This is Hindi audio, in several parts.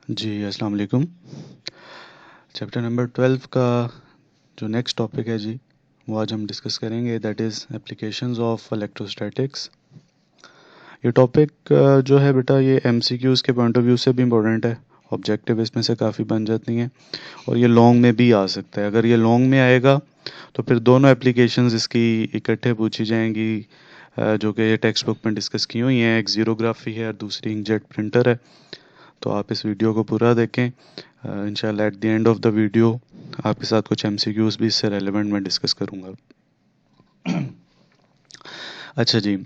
जी अस्सलाम वालेकुम। चैप्टर नंबर 12 का जो नेक्स्ट टॉपिक है जी, वो आज हम डिस्कस करेंगे, that is applications of electrostatics. ये टॉपिक जो है बेटा, ये एमसीक्यूज़ के पॉइंट ऑफ व्यू से भी इम्पोर्टेंट है, ऑब्जेक्टिव इसमें से काफ़ी बन जाती हैं और ये लॉन्ग में भी आ सकता है। अगर ये लॉन्ग में आएगा तो फिर दोनों एप्लीकेशंस इसकी इकट्ठे पूछी जाएंगी, जो कि टेक्स्ट बुक में डिस्कस की हुई हैं। एक ज़ीरोग्राफी है और दूसरी इंकजेट प्रिंटर है। तो आप इस वीडियो को पूरा देखें। इंशाल्लाह at the end of the video आपके साथ कुछ एमसीक्यूज़ भी इससे रेलेवेंट मैं डिस्कस करूँगा। अच्छा जी,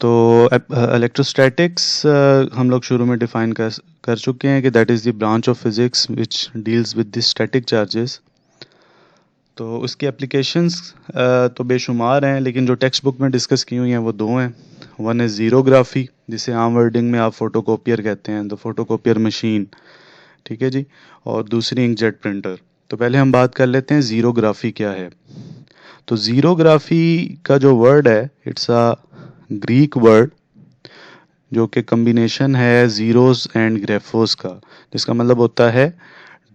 तो इलेक्ट्रोस्टैटिक्स हम लोग शुरू में डिफ़ाइन कर चुके हैं कि that is the branch of physics which deals with the static charges. तो उसकी एप्लीकेशंस तो बेशुमार हैं, लेकिन जो टेक्स्ट बुक में डिस्कस की हुई हैं वो दो हैं। वन है ज़ीरोग्राफी, जिसे आम वर्डिंग में आप फोटोकॉपियर कहते हैं, द फोटोकॉपियर मशीन, ठीक है जी। और दूसरी इंकजेट प्रिंटर। तो पहले हम बात कर लेते हैं ज़ीरोग्राफी क्या है। तो ज़ीरोग्राफी का जो वर्ड है, इट्स अ ग्रीक वर्ड जो कि कम्बिनेशन है ज़ीरोज़ एंड ग्रेफोस का, जिसका मतलब होता है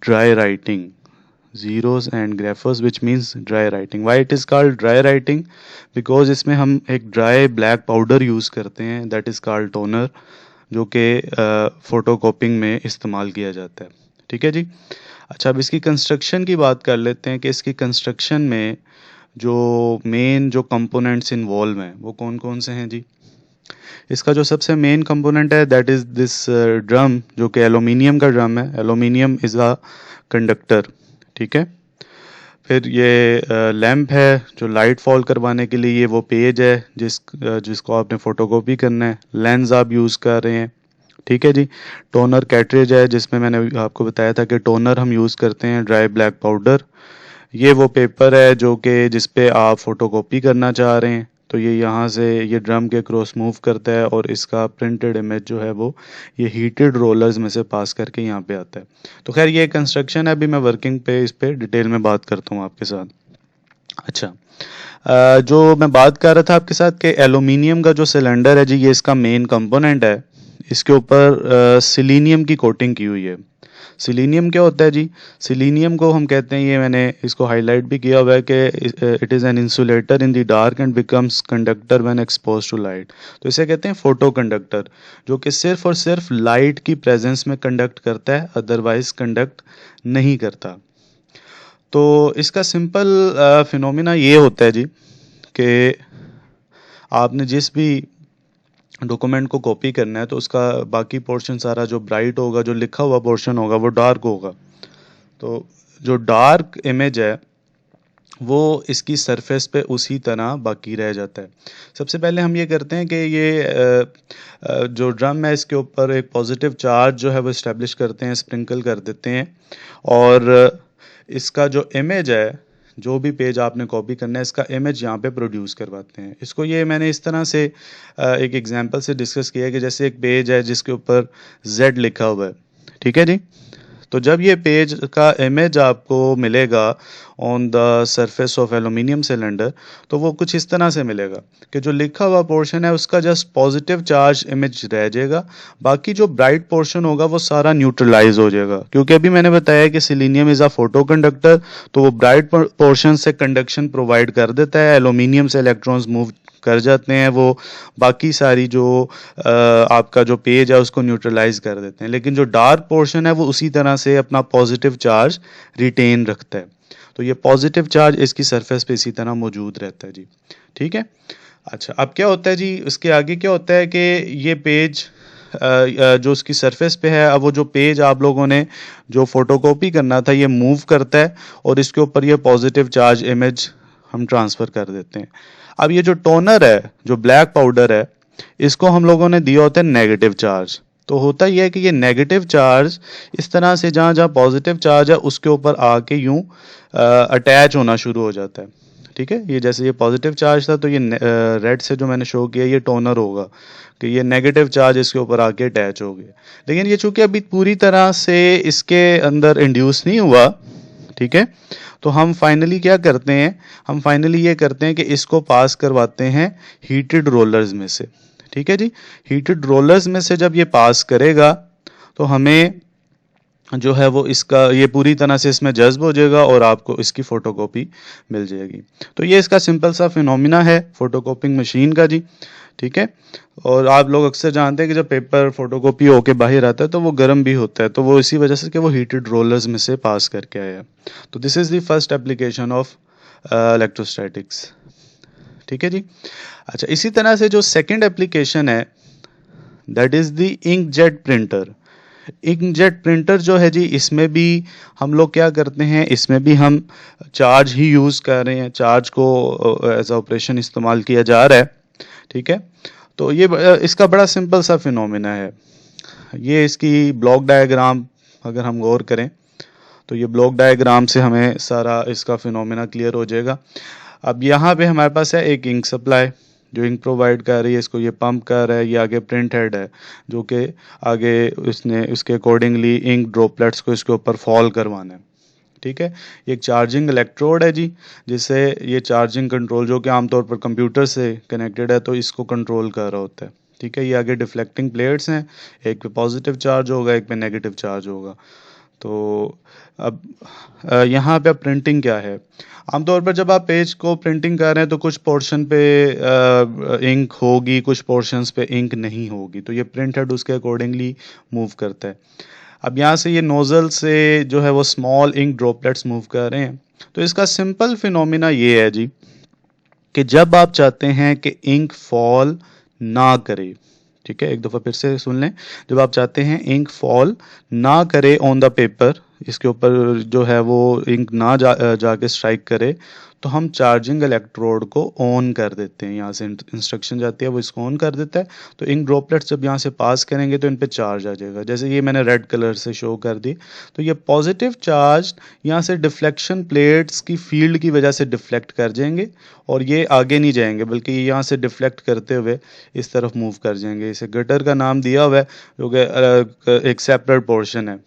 dry writing. zeros and graphos which means dry writing. Why it is called dry writing? Because इसमें हम एक dry black powder use करते हैं, that is called toner, जो कि फोटो कॉपिंग में इस्तेमाल किया जाता है, ठीक है जी। अच्छा, अब इसकी कंस्ट्रक्शन की बात कर लेते हैं कि इसकी कंस्ट्रक्शन में जो मेन जो कंपोनेंट्स इन्वॉल्व हैं वो कौन कौन से हैं जी। इसका जो सबसे मेन कंपोनेंट है दैट इज़ दिस ड्रम, जो कि एलुमिनियम का ड्रम है। एलुमिनियम इज़ अ कंडक्टर, ठीक है। फिर ये लैंप है जो लाइट फॉल करवाने के लिए, ये वो पेज है जिसको आपने फ़ोटोकॉपी करना है। लेंस आप यूज़ कर रहे हैं, ठीक है जी। टोनर कैटरेज है, जिसमें मैंने आपको बताया था कि टोनर हम यूज़ करते हैं, ड्राई ब्लैक पाउडर। ये वो पेपर है जो कि जिस पे आप फ़ोटोकॉपी करना चाह रहे हैं, तो ये यहाँ से ये ड्रम के क्रॉस मूव करता है और इसका प्रिंटेड इमेज जो है वो ये हीटेड रोलर्स में से पास करके यहाँ पे आता है। तो खैर ये कंस्ट्रक्शन है, अभी मैं वर्किंग पे इस पे डिटेल में बात करता हूँ आपके साथ। अच्छा, जो मैं बात कर रहा था आपके साथ कि एलुमिनियम का जो सिलेंडर है जी, ये इसका मेन कंपोनेंट है। इसके ऊपर सिलीनियम की कोटिंग की हुई है। सिलीनियम क्या होता है जी? सिलीनियम को हम कहते हैं, ये मैंने इसको हाईलाइट भी किया हुआ है कि it is an insulator in the dark and becomes conductor when expose to light. तो इसे कहते हैं फोटो कंडक्टर, जो कि सिर्फ और सिर्फ लाइट की प्रेजेंस में कंडक्ट करता है, अदरवाइज कंडक्ट नहीं करता। तो इसका सिंपल फिनोमिना ये होता है जी कि आपने जिस भी डॉक्यूमेंट को कॉपी करना है तो उसका बाकी पोर्शन सारा जो ब्राइट होगा, जो लिखा हुआ पोर्शन होगा, वो डार्क होगा। तो जो डार्क इमेज है वो इसकी सरफेस पे उसी तरह बाकी रह जाता है। सबसे पहले हम ये करते हैं कि ये जो ड्रम है इसके ऊपर एक पॉजिटिव चार्ज जो है वो इस्टेब्लिश करते हैं, स्प्रिंकल कर देते हैं। और इसका जो इमेज है, जो भी पेज आपने कॉपी करना है, इसका इमेज यहाँ पे प्रोड्यूस करवाते हैं। इसको ये मैंने इस तरह से एक एग्जांपल से डिस्कस किया है कि जैसे एक पेज है जिसके ऊपर Z लिखा हुआ है, ठीक है जी। तो जब ये पेज का इमेज आपको मिलेगा on the surface of aluminium cylinder, तो वो कुछ इस तरह से मिलेगा कि जो लिखा हुआ पोर्शन है उसका जस्ट पॉजिटिव चार्ज इमेज रह जाएगा, बाकी जो ब्राइट पोर्शन होगा वो सारा न्यूट्रलाइज हो जाएगा। क्योंकि अभी मैंने बताया कि selenium is a photo conductor, तो वो ब्राइट पोर्शन से कंडक्शन प्रोवाइड कर देता है, एल्यूमिनियम से इलेक्ट्रॉन्स मूव कर जाते हैं, वो बाकी सारी जो आपका जो पेज है उसको न्यूट्रलाइज कर देते हैं। लेकिन जो डार्क पोर्शन है वो उसी तरह से अपना पॉजिटिव चार्ज रिटेन रखता है। तो ये पॉजिटिव चार्ज इसकी सरफेस पे इसी तरह मौजूद रहता है जी, ठीक है। अच्छा, अब क्या होता है जी, उसके आगे क्या होता है कि ये पेज जो उसकी सरफेस पे है, अब वो जो पेज आप लोगों ने जो फोटोकॉपी करना था ये मूव करता है और इसके ऊपर ये पॉजिटिव चार्ज इमेज हम ट्रांसफ़र कर देते हैं। अब ये जो टोनर है, जो ब्लैक पाउडर है, इसको हम लोगों ने दिया होता है नेगेटिव चार्ज। तो होता यह है कि ये नेगेटिव चार्ज इस तरह से जहाँ जहाँ पॉजिटिव चार्ज है उसके ऊपर आके यूं अटैच होना शुरू हो जाता है, ठीक है। ये जैसे ये पॉजिटिव चार्ज था तो ये रेड से जो मैंने शो किया ये टोनर होगा कि ये नेगेटिव चार्ज इसके ऊपर आके अटैच हो गया। लेकिन ये चूंकि अभी पूरी तरह से इसके अंदर इंड्यूस नहीं हुआ, ठीक है, तो हम फाइनली क्या करते हैं, हम फाइनली ये करते हैं कि इसको पास करवाते हैं हीटेड रोलर्स में से, ठीक है जी। हीटेड रोलर्स में से जब ये पास करेगा तो हमें जो है वो इसका ये पूरी तरह से इसमें जज्ब हो जाएगा और आपको इसकी फ़ोटोकॉपी मिल जाएगी। तो ये इसका सिंपल सा फिनोमिना है फ़ोटोकॉपिंग मशीन का जी, ठीक है। और आप लोग अक्सर जानते हैं कि जब पेपर फ़ोटोकॉपी होके बाहर आता है तो वो गर्म भी होता है, तो वो इसी वजह से कि वो हीटेड रोलर्स में से पास करके आया है। तो this is the first application of electrostatics, ठीक है जी। अच्छा, इसी तरह से जो सेकंड एप्लीकेशन है that is the inkjet printer. Inkjet printer जो है जी, इसमें भी हम लोग क्या करते हैं, इसमें भी हम चार्ज ही यूज़ कर रहे हैं, चार्ज को एज ऑपरेशन इस्तेमाल किया जा रहा है, ठीक है। तो ये इसका बड़ा सिंपल सा फिनोमिना है। ये इसकी ब्लॉक डायग्राम अगर हम गौर करें तो ये ब्लॉक डायग्राम से हमें सारा इसका फिनोमिना क्लियर हो जाएगा। अब यहाँ पे हमारे पास है एक इंक सप्लाई जो इंक प्रोवाइड कर रही है, इसको ये पंप कर रहा है, ये आगे प्रिंट हेड है जो कि आगे उसने उसके अकॉर्डिंगली इंक ड्रॉपलेट्स को इसके ऊपर फॉल करवाना है, ठीक है। ये एक चार्जिंग इलेक्ट्रोड है जी, जिससे ये चार्जिंग कंट्रोल जो कि आमतौर पर कंप्यूटर से कनेक्टेड है तो इसको कंट्रोल कर रहा होता है, ठीक है। ये आगे डिफ्लेक्टिंग प्लेट्स हैं, एक पे पॉजिटिव चार्ज होगा, एक पे नेगेटिव चार्ज होगा। तो अब यहाँ पे प्रिंटिंग क्या है, आमतौर पर जब आप पेज को प्रिंटिंग कर रहे हैं तो कुछ पोर्शन पे इंक होगी, कुछ पोर्शंस पे इंक नहीं होगी, तो ये प्रिंट हेड उसके अकॉर्डिंगली मूव करता है। अब यहाँ से ये नोजल से जो है वो स्मॉल इंक ड्रॉपलेट्स मूव कर रहे हैं। तो इसका सिंपल फिनोमिना ये है जी कि जब आप चाहते हैं कि इंक फॉल ना करे, ठीक है, एक दफ़ा फिर से सुन लें, जब आप चाहते हैं इंक फॉल ना करे ऑन द पेपर, इसके ऊपर जो है वो इंक ना जाके स्ट्राइक करे, तो हम चार्जिंग इलेक्ट्रोड को ऑन कर देते हैं। यहाँ से इंस्ट्रक्शन जाती है, वो इसको ऑन कर देता है, तो इंक ड्रॉपलेट्स जब यहाँ से पास करेंगे तो इन पे चार्ज आ जाएगा। जैसे ये मैंने रेड कलर से शो कर दी, तो ये पॉजिटिव चार्ज यहाँ से डिफ्लेक्शन प्लेट्स की फील्ड की वजह से डिफ्लेक्ट कर जाएंगे और ये आगे नहीं जाएंगे, बल्कि ये यहाँ से डिफ्लेक्ट करते हुए इस तरफ मूव कर जाएंगे। इसे गटर का नाम दिया हुआ है जो कि एक सेपरेट पोर्शन है,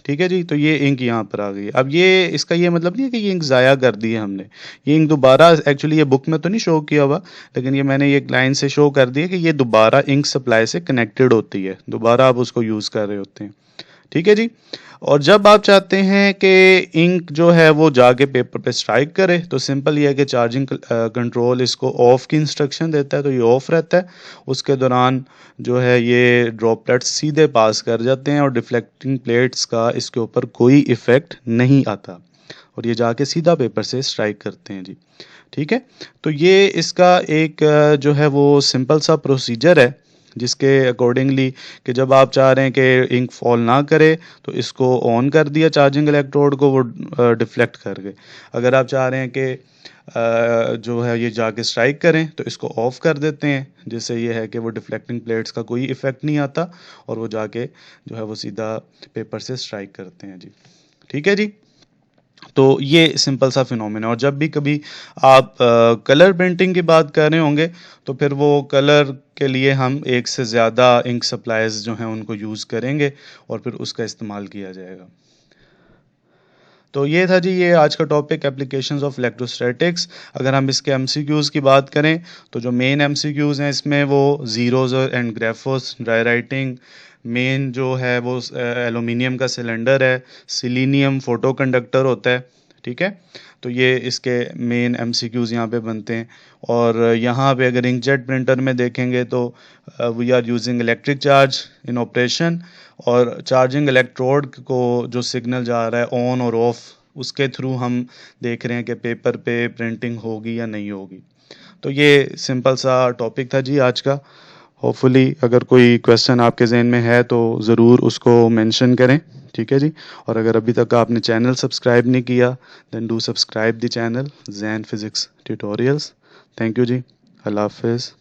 ठीक है जी। तो ये इंक यहाँ पर आ गई है। अब ये इसका ये मतलब नहीं है कि ये इंक ज़ाया कर दी है हमने, ये इंक दोबारा, एक्चुअली ये बुक में तो नहीं शो किया हुआ, लेकिन ये मैंने ये लाइन से शो कर दी है कि ये दोबारा इंक सप्लाई से कनेक्टेड होती है, दोबारा आप उसको यूज़ कर रहे होते हैं, ठीक है जी। और जब आप चाहते हैं कि इंक जो है वो जाके पेपर पे स्ट्राइक करे, तो सिंपल ये है कि चार्जिंग कंट्रोल इसको ऑफ की इंस्ट्रक्शन देता है, तो ये ऑफ रहता है। उसके दौरान जो है ये ड्रॉपलेट्स सीधे पास कर जाते हैं और डिफ्लेक्टिंग प्लेट्स का इसके ऊपर कोई इफ़ेक्ट नहीं आता और ये जाके सीधा पेपर से स्ट्राइक करते हैं जी, ठीक है। तो ये इसका एक जो है वो सिंपल सा प्रोसीजर है जिसके अकॉर्डिंगली कि जब आप चाह रहे हैं कि इंक फॉल ना करे तो इसको ऑन कर दिया चार्जिंग इलेक्ट्रोड को, वो डिफ्लेक्ट कर गए। अगर आप चाह रहे हैं कि जो है ये जाके स्ट्राइक करें तो इसको ऑफ कर देते हैं, जिससे ये है कि वो डिफ्लेक्टिंग प्लेट्स का कोई इफ़ेक्ट नहीं आता और वो जाके जो है वो सीधा पेपर से स्ट्राइक करते हैं जी, ठीक है जी। तो ये सिंपल सा फिनोमेना। और जब भी कभी आप कलर प्रिंटिंग की बात कर रहे होंगे तो फिर वो कलर के लिए हम एक से ज़्यादा इंक सप्लाइज जो हैं उनको यूज़ करेंगे और फिर उसका इस्तेमाल किया जाएगा। तो ये था जी, ये आज का टॉपिक एप्लीकेशंस ऑफ इलेक्ट्रोस्टैटिक्स। अगर हम इसके एमसीक्यूज़ की बात करें तो जो मेन एमसीक्यूज़ हैं इसमें वो zeros and graphs, dry writing, main जो है वो एलुमिनियम का सिलेंडर है, सिलीनियम फोटो कंडक्टर होता है, ठीक है। तो ये इसके मेन एमसीक्यूज़ यहाँ पे बनते हैं। और यहाँ पे अगर इंकजेट प्रिंटर में देखेंगे तो we are using electric charge in operation, और चार्जिंग इलेक्ट्रोड को जो सिग्नल जा रहा है ऑन और ऑफ, उसके थ्रू हम देख रहे हैं कि पेपर पे प्रिंटिंग होगी या नहीं होगी। तो ये सिंपल सा टॉपिक था जी आज का। होपफुली अगर कोई क्वेश्चन आपके जहन में है तो ज़रूर उसको मेंशन करें, ठीक है जी। और अगर अभी तक आपने चैनल सब्सक्राइब नहीं किया then do subscribe the channel Jain physics tutorials. Thank you ji, Allah हाफिज़।